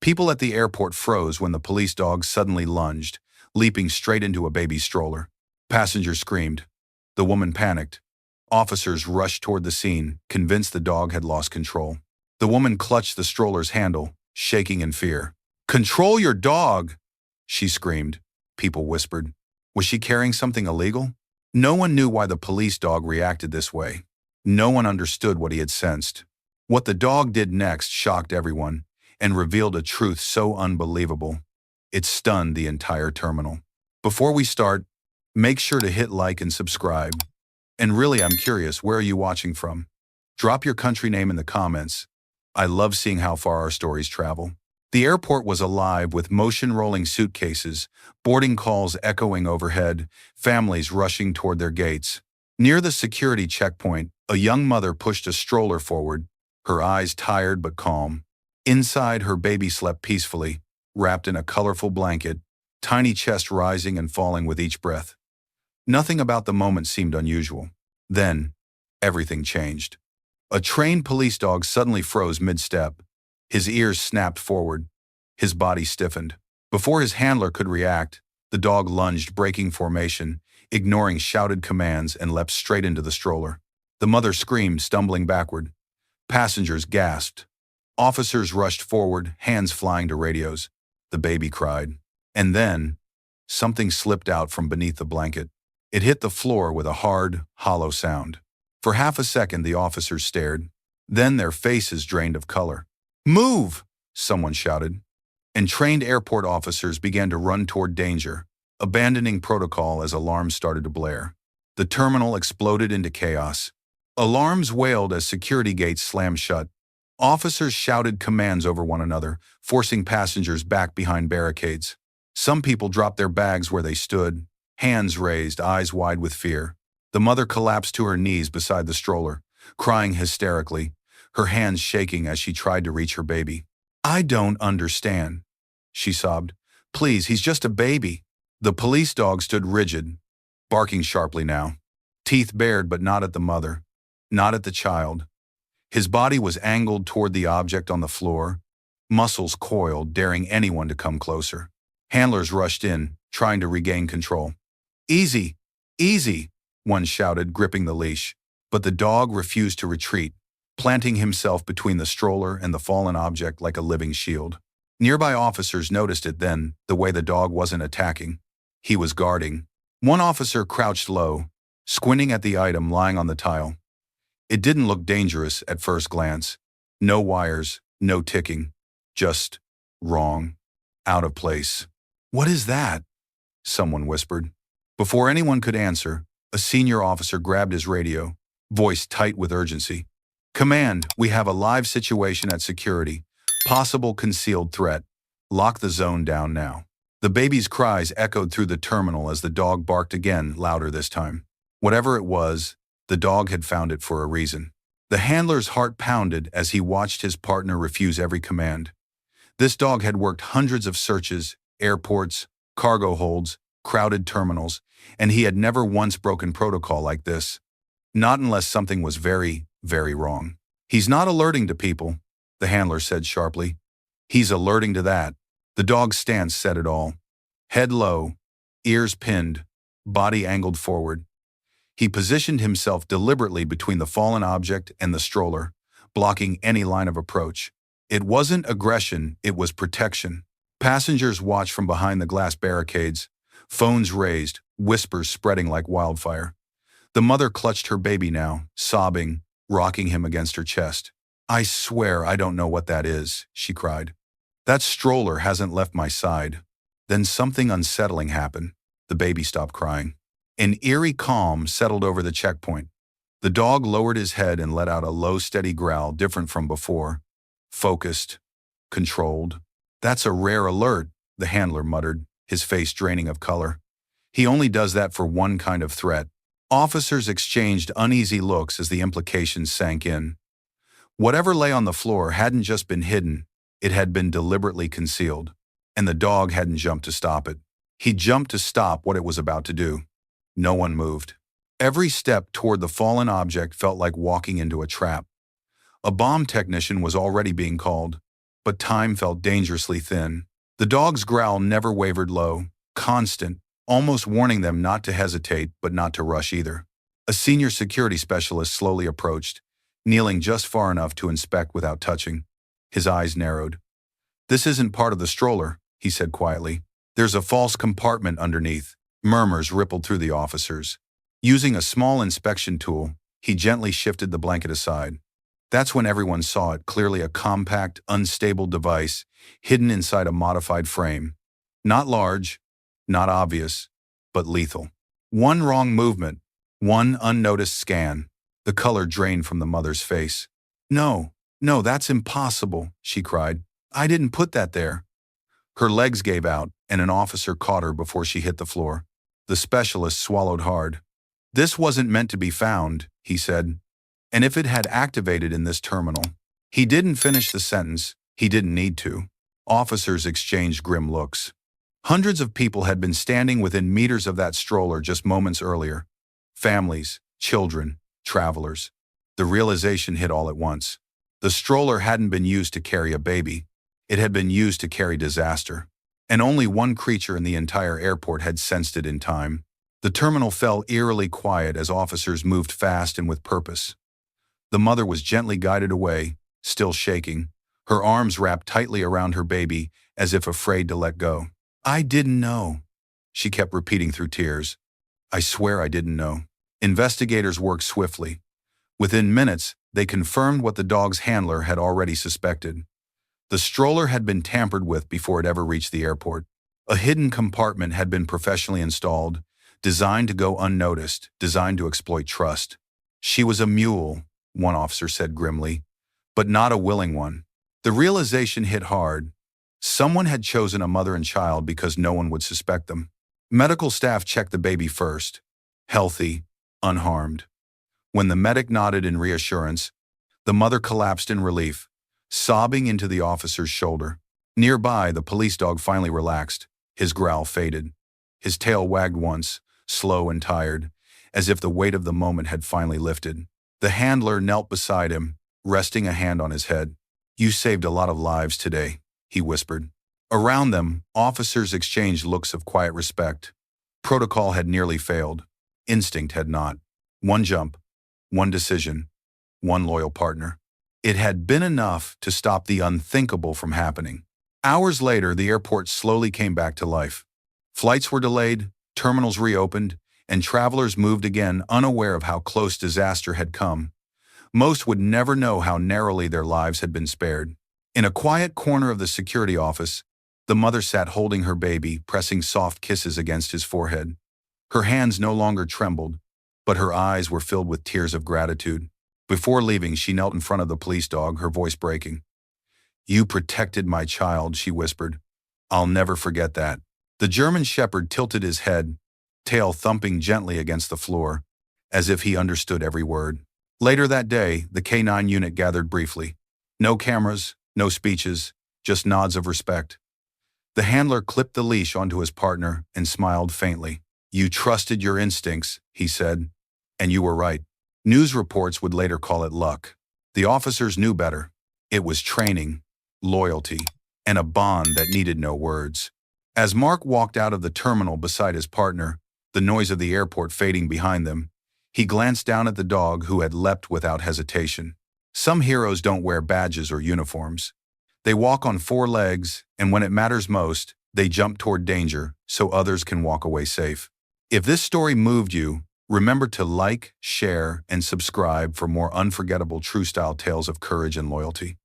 People at the airport froze when the police dog suddenly lunged, leaping straight into a baby stroller. Passengers screamed. The woman panicked. Officers rushed toward the scene, convinced the dog had lost control. The woman clutched the stroller's handle, shaking in fear. "Control your dog!" she screamed. People whispered. Was she carrying something illegal? No one knew why the police dog reacted this way. No one understood what he had sensed. What the dog did next shocked everyone and revealed a truth so unbelievable. It stunned the entire terminal. Before we start, make sure to hit like and subscribe. And really, I'm curious, where are you watching from? Drop your country name in the comments. I love seeing how far our stories travel. The airport was alive with motion-rolling suitcases, boarding calls echoing overhead, families rushing toward their gates. Near the security checkpoint, a young mother pushed a stroller forward, her eyes tired but calm. Inside, her baby slept peacefully, wrapped in a colorful blanket, tiny chest rising and falling with each breath. Nothing about the moment seemed unusual. Then, everything changed. A trained police dog suddenly froze mid-step. His ears snapped forward. His body stiffened. Before his handler could react, the dog lunged, breaking formation, ignoring shouted commands, and leapt straight into the stroller. The mother screamed, stumbling backward. Passengers gasped. Officers rushed forward, hands flying to radios. The baby cried. And then, something slipped out from beneath the blanket. It hit the floor with a hard, hollow sound. For half a second, the officers stared. Then their faces drained of color. "Move!" someone shouted. And trained airport officers began to run toward danger, abandoning protocol as alarms started to blare. The terminal exploded into chaos. Alarms wailed as security gates slammed shut. Officers shouted commands over one another, forcing passengers back behind barricades. Some people dropped their bags where they stood, hands raised, eyes wide with fear. The mother collapsed to her knees beside the stroller, crying hysterically, her hands shaking as she tried to reach her baby. "I don't understand," she sobbed. "Please, he's just a baby." The police dog stood rigid, barking sharply now. Teeth bared, but not at the mother, not at the child. His body was angled toward the object on the floor, muscles coiled, daring anyone to come closer. Handlers rushed in, trying to regain control. "Easy, easy," one shouted, gripping the leash. But the dog refused to retreat, planting himself between the stroller and the fallen object like a living shield. Nearby officers noticed it then, the way the dog wasn't attacking. He was guarding. One officer crouched low, squinting at the item lying on the tile. It didn't look dangerous at first glance. No wires, no ticking. Just wrong. Out of place. "What is that?" someone whispered. Before anyone could answer, a senior officer grabbed his radio, voice tight with urgency. "Command, we have a live situation at security. Possible concealed threat. Lock the zone down now." The baby's cries echoed through the terminal as the dog barked again, louder this time. Whatever it was, the dog had found it for a reason. The handler's heart pounded as he watched his partner refuse every command. This dog had worked hundreds of searches, airports, cargo holds, crowded terminals, and he had never once broken protocol like this. Not unless something was very, very wrong. "He's not alerting to people," the handler said sharply. "He's alerting to that." The dog's stance said it all. Head low, ears pinned, body angled forward. He positioned himself deliberately between the fallen object and the stroller, blocking any line of approach. It wasn't aggression, it was protection. Passengers watched from behind the glass barricades, phones raised, whispers spreading like wildfire. The mother clutched her baby now, sobbing, rocking him against her chest. "I swear I don't know what that is," she cried. "That stroller hasn't left my side." Then something unsettling happened. The baby stopped crying. An eerie calm settled over the checkpoint. The dog lowered his head and let out a low, steady growl different from before. Focused, controlled. "That's a rare alert," the handler muttered, his face draining of color. "He only does that for one kind of threat." Officers exchanged uneasy looks as the implications sank in. Whatever lay on the floor hadn't just been hidden, it had been deliberately concealed. And the dog hadn't jumped to stop it. He jumped to stop what it was about to do. No one moved. Every step toward the fallen object felt like walking into a trap. A bomb technician was already being called. but time felt dangerously thin. The dog's growl never wavered low, constant, almost warning them not to hesitate but not to rush either. A senior security specialist slowly approached, kneeling just far enough to inspect without touching. His eyes narrowed. "This isn't part of the stroller," he said quietly. "There's a false compartment underneath." Murmurs rippled through the officers. Using a small inspection tool, he gently shifted the blanket aside. That's when everyone saw it clearly, a compact, unstable device hidden inside a modified frame. Not large, not obvious, but lethal. One wrong movement, one unnoticed scan. The color drained from the mother's face. "No, no, that's impossible," she cried. "I didn't put that there." Her legs gave out, and an officer caught her before she hit the floor. The specialist swallowed hard. "This wasn't meant to be found," he said. "And if it had activated in this terminal..." He didn't finish the sentence. He didn't need to. Officers exchanged grim looks. Hundreds of people had been standing within meters of that stroller just moments earlier. Families, children, travelers. The realization hit all at once. The stroller hadn't been used to carry a baby. It had been used to carry disaster. And only one creature in the entire airport had sensed it in time. The terminal fell eerily quiet as officers moved fast and with purpose. The mother was gently guided away, still shaking, her arms wrapped tightly around her baby as if afraid to let go. "I didn't know," she kept repeating through tears. "I swear I didn't know." Investigators worked swiftly. Within minutes, they confirmed what the dog's handler had already suspected. The stroller had been tampered with before it ever reached the airport. A hidden compartment had been professionally installed, designed to go unnoticed, designed to exploit trust. "She was a mule," one officer said grimly, "but not a willing one." The realization hit hard. Someone had chosen a mother and child because no one would suspect them. Medical staff checked the baby first. Healthy, unharmed. When the medic nodded in reassurance, the mother collapsed in relief, sobbing into the officer's shoulder. Nearby, the police dog finally relaxed. His growl faded. His tail wagged once, slow and tired, as if the weight of the moment had finally lifted. The handler knelt beside him, resting a hand on his head. "You saved a lot of lives today," he whispered. Around them, officers exchanged looks of quiet respect. Protocol had nearly failed. Instinct had not. One jump, one decision, one loyal partner. It had been enough to stop the unthinkable from happening. Hours later, the airport slowly came back to life. Flights were delayed, terminals reopened, and travelers moved again, unaware of how close disaster had come. Most would never know how narrowly their lives had been spared. In a quiet corner of the security office, the mother sat holding her baby, pressing soft kisses against his forehead. Her hands no longer trembled, but her eyes were filled with tears of gratitude. Before leaving, she knelt in front of the police dog, her voice breaking. "You protected my child," she whispered. "I'll never forget that." The German shepherd tilted his head, tail thumping gently against the floor, as if he understood every word. Later that day, the K9 unit gathered briefly. No cameras, no speeches, just nods of respect. The handler clipped the leash onto his partner and smiled faintly. "You trusted your instincts," he said, "and you were right." News reports would later call it luck. The officers knew better. It was training, loyalty, and a bond that needed no words. As Mark walked out of the terminal beside his partner, the noise of the airport fading behind them, he glanced down at the dog who had leapt without hesitation. Some heroes don't wear badges or uniforms. They walk on four legs, and when it matters most, they jump toward danger so others can walk away safe. If this story moved you, remember to like, share, and subscribe for more unforgettable true-style tales of courage and loyalty.